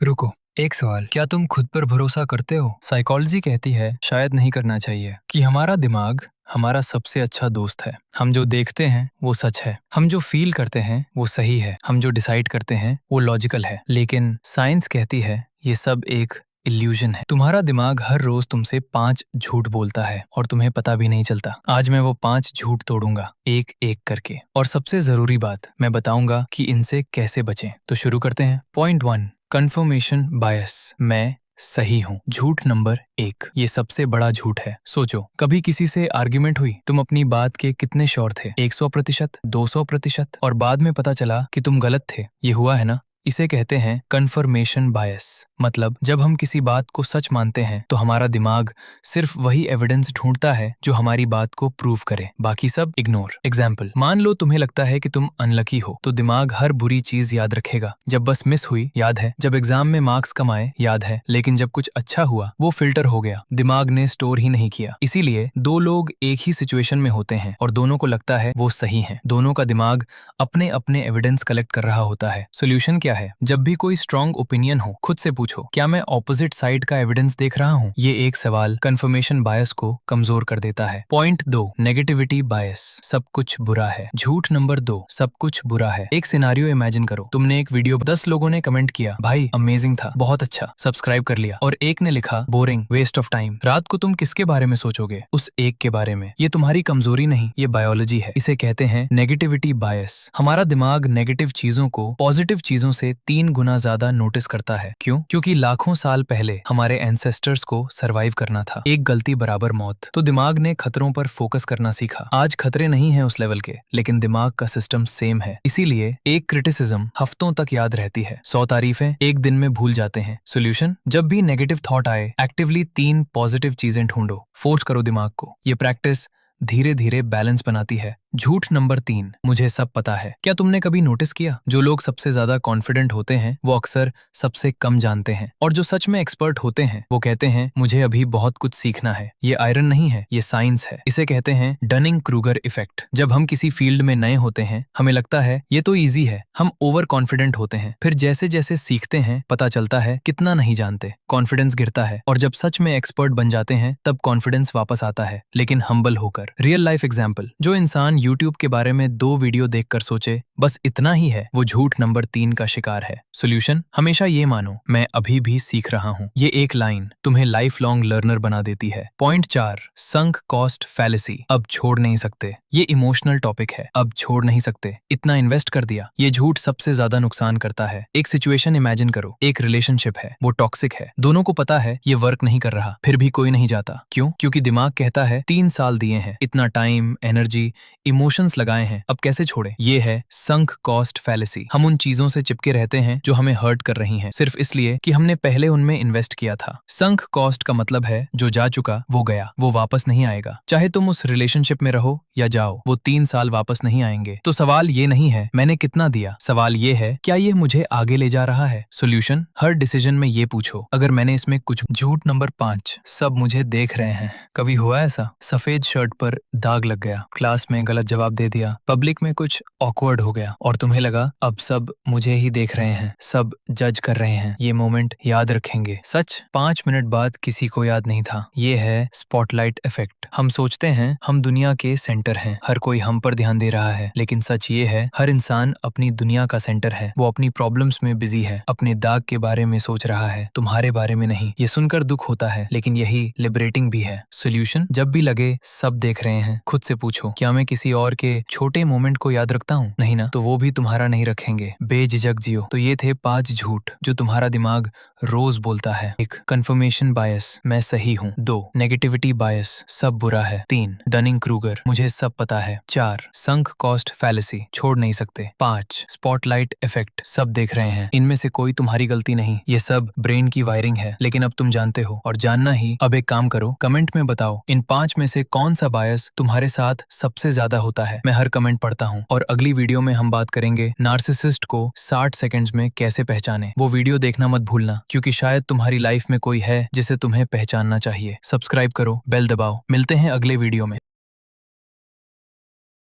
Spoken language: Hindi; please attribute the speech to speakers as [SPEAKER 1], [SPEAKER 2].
[SPEAKER 1] रुको, एक सवाल, क्या तुम खुद पर भरोसा करते हो? साइकोलॉजी कहती है शायद नहीं करना चाहिए, कि हमारा दिमाग हमारा सबसे अच्छा दोस्त है। हम जो देखते हैं वो सच है, हम जो फील करते हैं वो सही है, हम जो डिसाइड करते हैं वो लॉजिकल है। लेकिन साइंस कहती है ये सब एक इल्यूजन है। तुम्हारा दिमाग हर रोज तुमसे 5 झूठ बोलता है और तुम्हें पता भी नहीं चलता। आज मैं वो 5 झूठ तोड़ूंगा एक एक करके, और सबसे जरूरी बात मैं बताऊंगा कि इनसे कैसे बचें। तो शुरू करते हैं। Point 1, confirmation bias. मैं सही हूँ। झूठ नंबर 1, ये सबसे बड़ा झूठ है। सोचो, कभी किसी से आर्ग्यूमेंट हुई, तुम अपनी बात के कितने श्योर थे? 100%, 200%, और बाद में पता चला कि तुम गलत थे। ये हुआ है ना? इसे कहते हैं कंफर्मेशन बायस। मतलब जब हम किसी बात को सच मानते हैं तो हमारा दिमाग सिर्फ वही एविडेंस ढूंढता है जो हमारी बात को प्रूव करे, बाकी सब इग्नोर। एग्जाम्पल, मान लो तुम्हें लगता है कि तुम अनलकी हो, तो दिमाग हर बुरी चीज याद रखेगा। जब बस मिस हुई, याद है। जब एग्जाम में मार्क्स कम आए, याद है। लेकिन जब कुछ अच्छा हुआ, वो फिल्टर हो गया, दिमाग ने स्टोर ही नहीं किया। इसीलिए दो लोग एक ही सिचुएशन में होते हैं और दोनों को लगता है वो सही है। दोनों का दिमाग अपने अपने एविडेंस कलेक्ट कर रहा होता है। सोल्यूशन क्या है? जब भी कोई स्ट्रॉन्ग ओपिनियन हो, खुद से पूछो, क्या मैं ऑपोजिट साइड का एविडेंस देख रहा हूँ? ये एक सवाल कंफर्मेशन बायस को कमजोर कर देता है। पॉइंट 2, नेगेटिविटी बायस। सब कुछ बुरा है। झूठ नंबर 2, सब कुछ बुरा है। एक सिनारियो इमेजिन करो, तुमने एक वीडियो 10 लोगों ने कमेंट किया, भाई अमेजिंग था, बहुत अच्छा, सब्सक्राइब कर लिया, और एक ने लिखा बोरिंग, वेस्ट ऑफ टाइम। रात को तुम किसके बारे में सोचोगे? उस एक के बारे में। ये तुम्हारी कमजोरी नहीं, ये बायोलॉजी है। इसे कहते हैं नेगेटिविटी बायस। हमारा दिमाग नेगेटिव चीजों को पॉजिटिव चीजों से 3 गुना ज्यादा नोटिस करता है। क्यों? क्योंकि लाखों साल पहले हमारे एंसेस्टर्स को सरवाइव करना था। एक गलती बराबर मौत। तो दिमाग ने खतरों पर फोकस करना सीखा। आज खतरे नहीं है उस लेवल के, लेकिन दिमाग का सिस्टम सेम है। इसीलिए एक क्रिटिसिज्म हफ्तों तक याद रहती है, 100 तारीफें एक दिन में भूल जाते हैं। सोल्यूशन, जब भी नेगेटिव थॉट आए, एक्टिवली 3 पॉजिटिव चीजें ढूंढो। फोर्स करो दिमाग को। ये प्रैक्टिस धीरे धीरे बैलेंस बनाती है। झूठ नंबर 3, मुझे सब पता है। क्या तुमने कभी नोटिस किया, जो लोग सबसे ज्यादा कॉन्फिडेंट होते हैं वो अक्सर सबसे कम जानते हैं, और जो सच में एक्सपर्ट होते हैं वो कहते हैं मुझे अभी बहुत कुछ सीखना है। ये आयरन नहीं है, ये साइंस है। इसे कहते हैं डनिंग क्रूगर इफेक्ट। जब हम किसी फील्ड में नए होते हैं, हमें लगता है ये तो ईजी है, हम ओवर कॉन्फिडेंट होते हैं। फिर जैसे जैसे सीखते हैं, पता चलता है कितना नहीं जानते, कॉन्फिडेंस गिरता है, और जब सच में एक्सपर्ट बन जाते हैं तब कॉन्फिडेंस वापस आता है, लेकिन हम्बल होकर। रियल लाइफ एग्जाम्पल, जो इंसान यूट्यूब के बारे में 2 वीडियो देखकर सोचे बस इतना ही है, वो झूठ नंबर 3 का शिकार है। सोल्यूशन, हमेशा ये मानो, मैं अभी भी सीख रहा हूँ। ये एक लाइन तुम्हें लाइफ लॉन्ग लर्नर बना देती है। Point 4, sunk cost fallacy. अब छोड़ नहीं सकते। ये इमोशनल टॉपिक है, अब छोड़ नहीं सकते, इतना इन्वेस्ट कर दिया। ये झूठ सबसे ज्यादा नुकसान करता है। एक सिचुएशन इमेजिन करो, एक रिलेशनशिप है, वो टॉक्सिक है, दोनों को पता है ये वर्क नहीं कर रहा, फिर भी कोई नहीं जाता। क्यों? क्योंकि दिमाग कहता है 3 साल दिए हैं, इतना टाइम, एनर्जी, इमोशंस लगाए हैं, अब कैसे छोड़े? ये है संक कॉस्ट फैलेसी। हम उन चीजों से चिपके रहते हैं जो हमें हर्ट कर रही हैं, सिर्फ इसलिए कि हमने पहले उनमें इन्वेस्ट किया था। संक कॉस्ट का मतलब है जो जा चुका वो गया, वो वापस नहीं आएगा। चाहे तुम उस रिलेशनशिप में रहो या जाओ, वो 3 साल वापस नहीं आएंगे। तो सवाल ये नहीं है मैंने कितना दिया, सवाल ये है क्या ये मुझे आगे ले जा रहा है? सोल्यूशन, हर डिसीजन में ये पूछो, अगर मैंने इसमें कुछ। झूठ नंबर 5, सब मुझे देख रहे हैं। कभी हुआ ऐसा? सफेद शर्ट पर दाग लग गया, क्लास में गलत जवाब दे दिया, पब्लिक में कुछ ऑकवर्ड हो गया, और तुम्हें लगा अब सब मुझे ही देख रहे हैं, सब जज कर रहे हैं। ये मोमेंट याद रखेंगे। सच 5 मिनट बाद किसी को याद नहीं था। ये है स्पॉटलाइट इफेक्ट। हम सोचते हैं हम दुनिया के सेंटर हैं, हर कोई हम पर ध्यान दे रहा है, लेकिन सच ये है हर इंसान अपनी दुनिया का सेंटर है। वो अपनी प्रॉब्लम्स में बिजी है, अपने दाग के बारे में सोच रहा है, तुम्हारे बारे में नहीं। ये सुनकर दुख होता है, लेकिन यही लिबरेटिंग भी है। सोल्यूशन, जब भी लगे सब देख रहे हैं, खुद से पूछो, क्या मैं किसी और के छोटे मोमेंट को याद रखता हूँ? नहीं ना, तो वो भी तुम्हारा नहीं रखेंगे। बेझिझक जियो। तो ये थे 5 झूठ जो तुम्हारा दिमाग रोज बोलता है। 1, कंफर्मेशन बायस, मैं सही हूँ। 2, नेगेटिविटी बायस, सब बुरा है। 3, डनिंग क्रूगर, मुझे सब पता है। 4, संक कॉस्ट फैलेसी, छोड़ नहीं सकते। 5, स्पॉटलाइट इफेक्ट, सब देख रहे हैं। इनमें से कोई तुम्हारी गलती नहीं, ये सब ब्रेन की वायरिंग है, लेकिन अब तुम जानते हो, और जानना ही। अब एक काम करो, कमेंट में बताओ इन 5 में से कौन सा बायस तुम्हारे साथ सबसे ज्यादा होता है। मैं हर कमेंट पढ़ता हूँ, और अगली वीडियो में हम बात करेंगे नार्सिसिस्ट को 60 सेकंड्स में कैसे पहचाने। वो वीडियो देखना मत भूलना, क्योंकि शायद तुम्हारी लाइफ में कोई है जिसे तुम्हें पहचानना चाहिए। सब्सक्राइब करो, बेल दबाओ। मिलते हैं अगले वीडियो में।